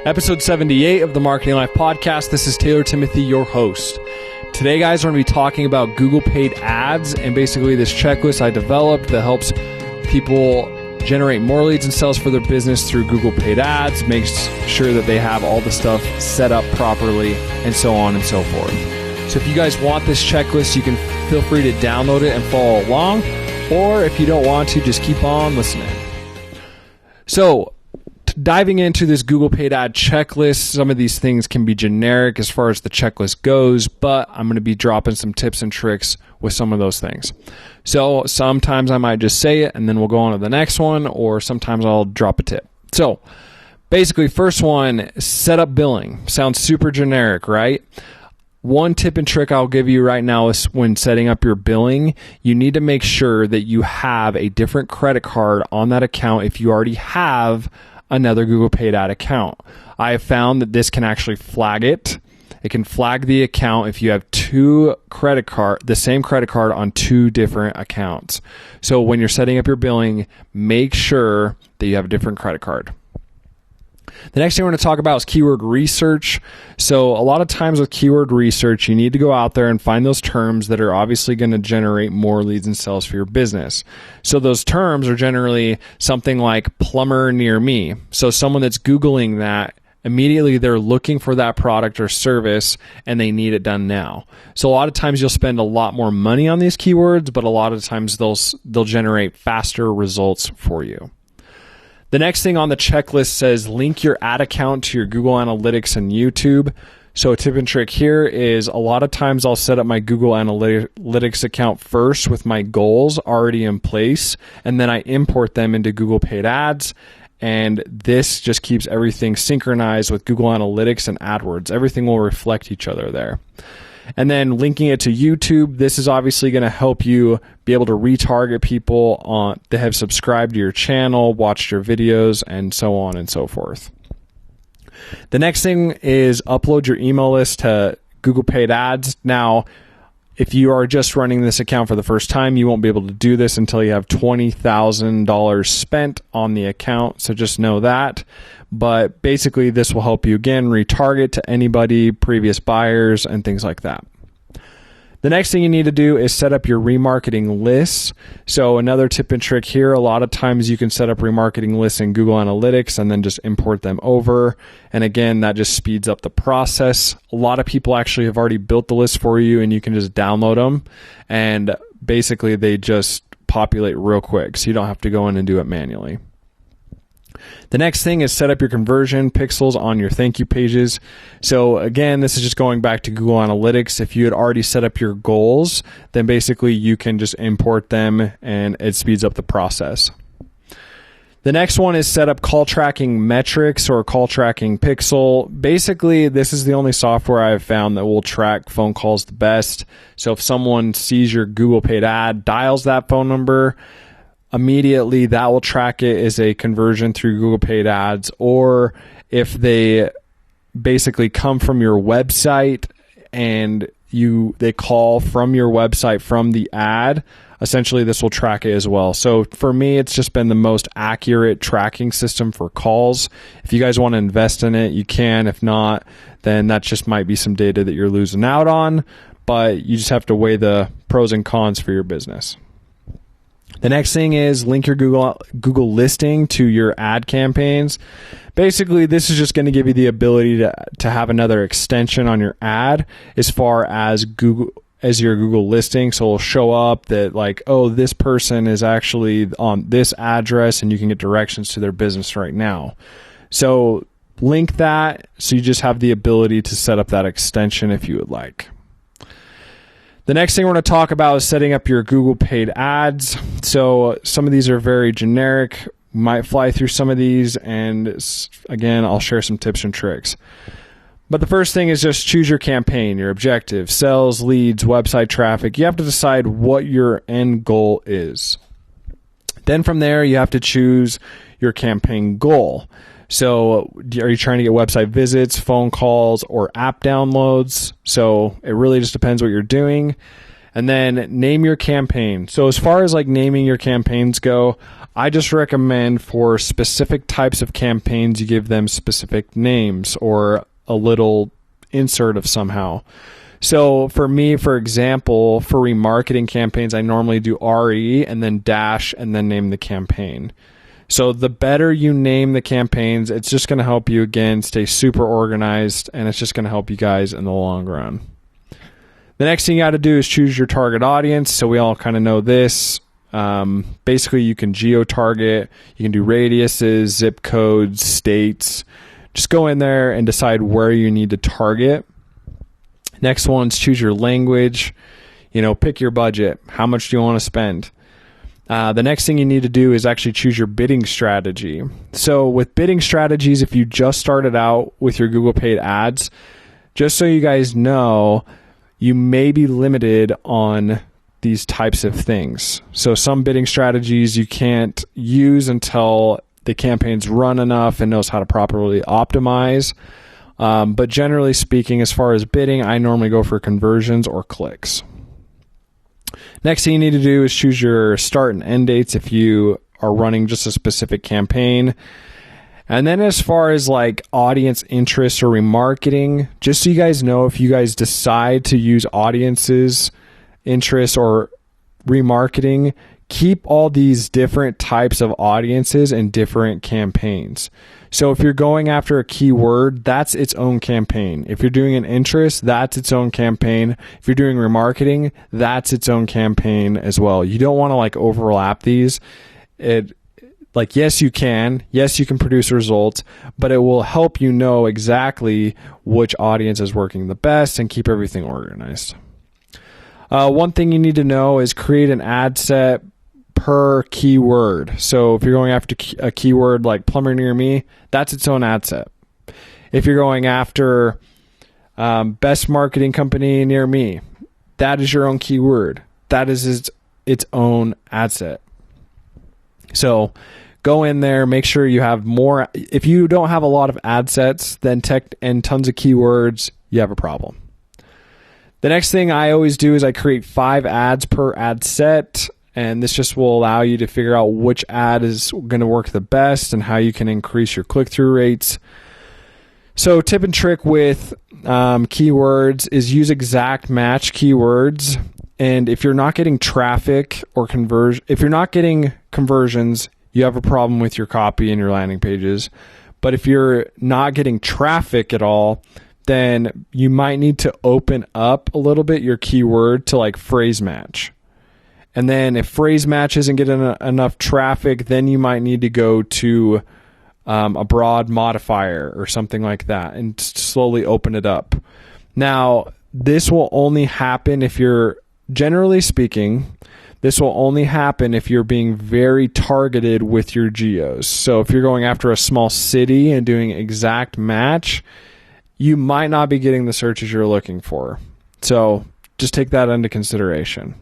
Episode 78 of the Marketing Life podcast. This is Taylor Timothy, your host. Today, guys, we're going to be talking about Google paid ads and basically this checklist I developed that helps people generate more leads and sales for their business through Google paid ads, makes sure that they have all the stuff set up properly, and so on and so forth. So if you guys want this checklist, you can feel free to download it and follow along, or if you don't want to, just keep on listening. So, diving into this Google paid ad checklist, some of these things can be generic as far as the checklist goes, but I'm going to be dropping some tips and tricks with some of those things. So sometimes I might just say it and then we'll go on to the next one, or sometimes I'll drop a tip. So basically, first one, set up billing. Sounds super generic, right? One tip and trick I'll give you right now is when setting up your billing, you need to make sure that you have a different credit card on that account if you already have another Google paid ad account. I have found that this can actually flag it. It can flag the account if you have the same credit card on two different accounts. So when you're setting up your billing, make sure that you have a different credit card. The next thing we're going to talk about is keyword research. So a lot of times with keyword research, you need to go out there and find those terms that are obviously going to generate more leads and sales for your business. So those terms are generally something like plumber near me. So someone that's Googling that, immediately they're looking for that product or service and they need it done now. So a lot of times you'll spend a lot more money on these keywords, but a lot of times they'll generate faster results for you. The next thing on the checklist says link your ad account to your Google Analytics and YouTube. So a tip and trick here is a lot of times I'll set up my Google Analytics account first with my goals already in place, and then I import them into Google paid ads. And this just keeps everything synchronized with Google Analytics and AdWords. Everything will reflect each other there. And then linking it to YouTube, this is obviously going to help you be able to retarget people that have subscribed to your channel, watched your videos, and so on and so forth. The next thing is upload your email list to Google paid ads. Now, if you are just running this account for the first time, you won't be able to do this until you have $20,000 spent on the account. So just know that. But basically, this will help you, again, retarget to anybody, previous buyers, and things like that. The next thing you need to do is set up your remarketing lists. So another tip and trick here, a lot of times you can set up remarketing lists in Google Analytics and then just import them over. And again, that just speeds up the process. A lot of people actually have already built the list for you and you can just download them. And basically, they just populate real quick. So you don't have to go in and do it manually. The next thing is set up your conversion pixels on your thank you pages. So again, this is just going back to Google Analytics. If you had already set up your goals, then basically you can just import them and it speeds up the process. The next one is set up call tracking metrics or call tracking pixel. Basically, this is the only software I've found that will track phone calls the best. So if someone sees your Google paid ad, dials that phone number, immediately that will track it as a conversion through Google paid ads. Or if they basically come from your website and they call from your website from the ad, essentially this will track it as well. So for me, it's just been the most accurate tracking system for calls. If you guys want to invest in it, you can. If not, then that just might be some data that you're losing out on, but you just have to weigh the pros and cons for your business. The next thing is link your Google listing to your ad campaigns. Basically, this is just going to give you the ability to have another extension on your ad as far as your Google listing. So it'll show up that like, oh, this person is actually on this address and you can get directions to their business right now. So link that so you just have the ability to set up that extension if you would like. The next thing we're going to talk about is setting up your Google paid ads. So some of these are very generic. Might fly through some of these, and again, I'll share some tips and tricks. But the first thing is just choose your campaign, your objective, sales, leads, website traffic. You have to decide what your end goal is. Then from there, you have to choose your campaign goal. So are you trying to get website visits, phone calls, or app downloads? So it really just depends what you're doing. And then name your campaign. So as far as like naming your campaigns go, I just recommend for specific types of campaigns, you give them specific names or a little insert of somehow. So for me, for example, for remarketing campaigns, I normally do RE and then dash and then name the campaign. So the better you name the campaigns, it's just going to help you, again, stay super organized, and it's just going to help you guys in the long run. The next thing you got to do is choose your target audience. So we all kind of know this. Basically, you can geo-target, you can do radiuses, zip codes, states. Just go in there and decide where you need to target. Next one's choose your language. Pick your budget. How much do you want to spend? The next thing you need to do is actually choose your bidding strategy. So with bidding strategies, if you just started out with your Google paid ads, just so you guys know, you may be limited on these types of things. So some bidding strategies you can't use until the campaign's run enough and knows how to properly optimize. But generally speaking, as far as bidding, I normally go for conversions or clicks. Next thing you need to do is choose your start and end dates if you are running just a specific campaign. And then as far as like audience interest or remarketing, just so you guys know, if you guys decide to use audiences, interest, or remarketing, keep all these different types of audiences in different campaigns. So if you're going after a keyword, that's its own campaign. If you're doing an interest, that's its own campaign. If you're doing remarketing, that's its own campaign as well. You don't want to like overlap these. Yes, you can produce results, but it will help you know exactly which audience is working the best and keep everything organized. One thing you need to know is create an ad set per keyword. So if you're going after a keyword like plumber near me, that's its own ad set. If you're going after best marketing company near me, that is your own keyword. That is its own ad set. So go in there, make sure you have more. If you don't have a lot of ad sets, then and tons of keywords, you have a problem. The next thing I always do is I create 5 ads per ad set. And this just will allow you to figure out which ad is going to work the best and how you can increase your click-through rates. So tip and trick with keywords is use exact match keywords. And if you're not getting traffic or if you're not getting conversions, you have a problem with your copy and your landing pages. But if you're not getting traffic at all, then you might need to open up a little bit your keyword to like phrase match. And then if phrase match isn't getting enough traffic, then you might need to go to a broad modifier or something like that and slowly open it up. Now, this will only happen if you're, generally speaking, this will only happen if you're being very targeted with your geos. So if you're going after a small city and doing exact match, you might not be getting the searches you're looking for. So just take that into consideration.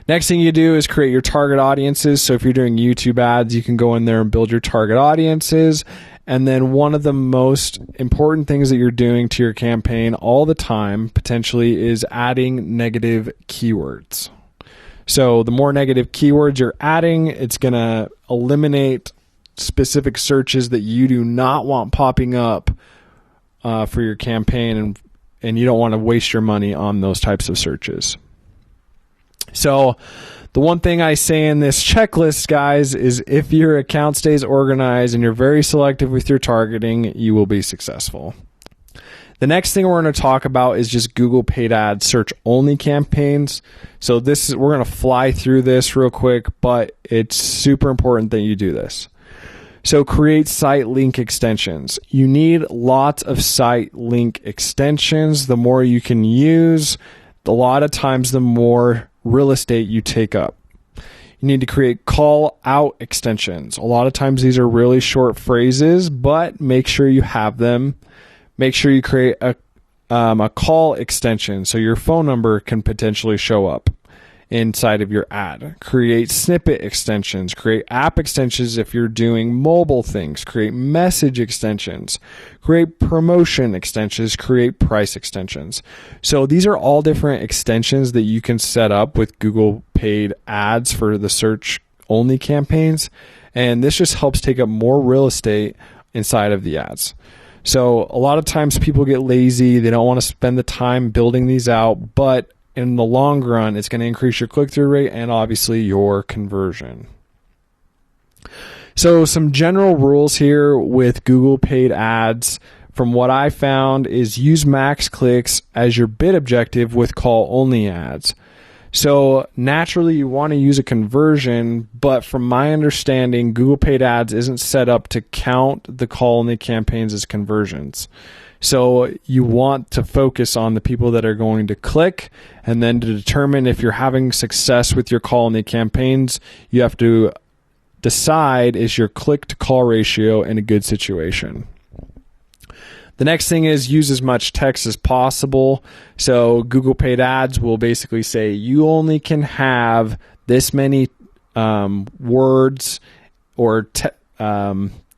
Next thing you do is create your target audiences. So if you're doing YouTube ads, you can go in there and build your target audiences. And then one of the most important things that you're doing to your campaign all the time, potentially, is adding negative keywords. So the more negative keywords you're adding, it's going to eliminate specific searches that you do not want popping up for your campaign, and you don't want to waste your money on those types of searches. So the one thing I say in this checklist, guys, is if your account stays organized and you're very selective with your targeting, you will be successful. The next thing we're going to talk about is just Google paid ads search only campaigns. So we're going to fly through this real quick, but it's super important that you do this. So create site link extensions. You need lots of site link extensions. The more you can use, a lot of times the more real estate you take up. You need to create call out extensions. A lot of times these are really short phrases, but make sure you have them. Make sure you create a call extension so your phone number can potentially show up. inside of your ad. Create snippet extensions, create app extensions if you're doing mobile things, create message extensions, create promotion extensions, create price extensions. So these are all different extensions that you can set up with Google paid ads for the search only campaigns. And this just helps take up more real estate inside of the ads. So a lot of times people get lazy. They don't want to spend the time building these out, but in the long run, it's going to increase your click-through rate and obviously your conversion. So some general rules here with Google paid ads from what I found is use max clicks as your bid objective with call-only ads. So naturally you want to use a conversion, but from my understanding, Google paid ads isn't set up to count the call-only campaigns as conversions. So you want to focus on the people that are going to click, and then to determine if you're having success with your call-only campaigns, you have to decide, is your click-to-call ratio in a good situation? The next thing is use as much text as possible. So Google paid ads will basically say you only can have this many words or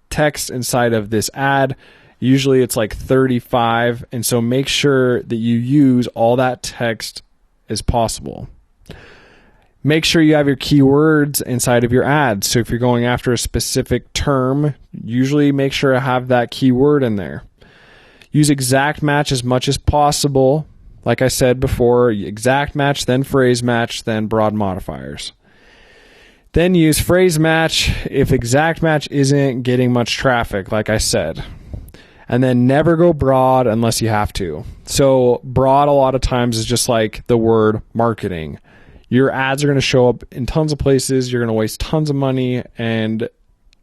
text inside of this ad. Usually it's like 35, and so make sure that you use all that text as possible. Make sure you have your keywords inside of your ads. So if you're going after a specific term, usually make sure to have that keyword in there. Use exact match as much as possible. Like I said before, exact match, then phrase match, then broad modifiers. Then use phrase match if exact match isn't getting much traffic, like I said. And then never go broad unless you have to. So broad a lot of times is just like the word marketing. Your ads are going to show up in tons of places. You're going to waste tons of money. And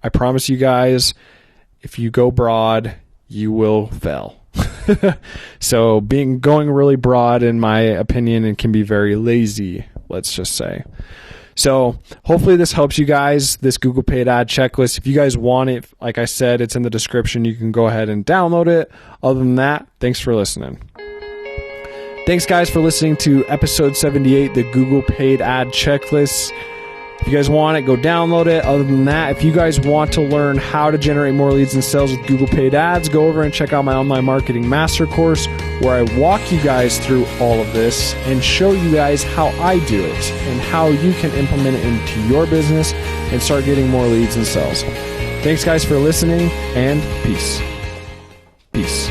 I promise you guys, if you go broad, you will fail. So going really broad, in my opinion, it can be very lazy, let's just say. So hopefully this helps you guys, this Google paid ad checklist. If you guys want it, like I said, it's in the description. You can go ahead and download it. Other than that, thanks for listening. Thanks guys for listening to episode 78, the Google paid ad checklist. If you guys want it, go download it. Other than that, if you guys want to learn how to generate more leads and sales with Google paid ads, go over and check out my online marketing master course where I walk you guys through all of this and show you guys how I do it and how you can implement it into your business and start getting more leads and sales. Thanks guys for listening, and peace. Peace.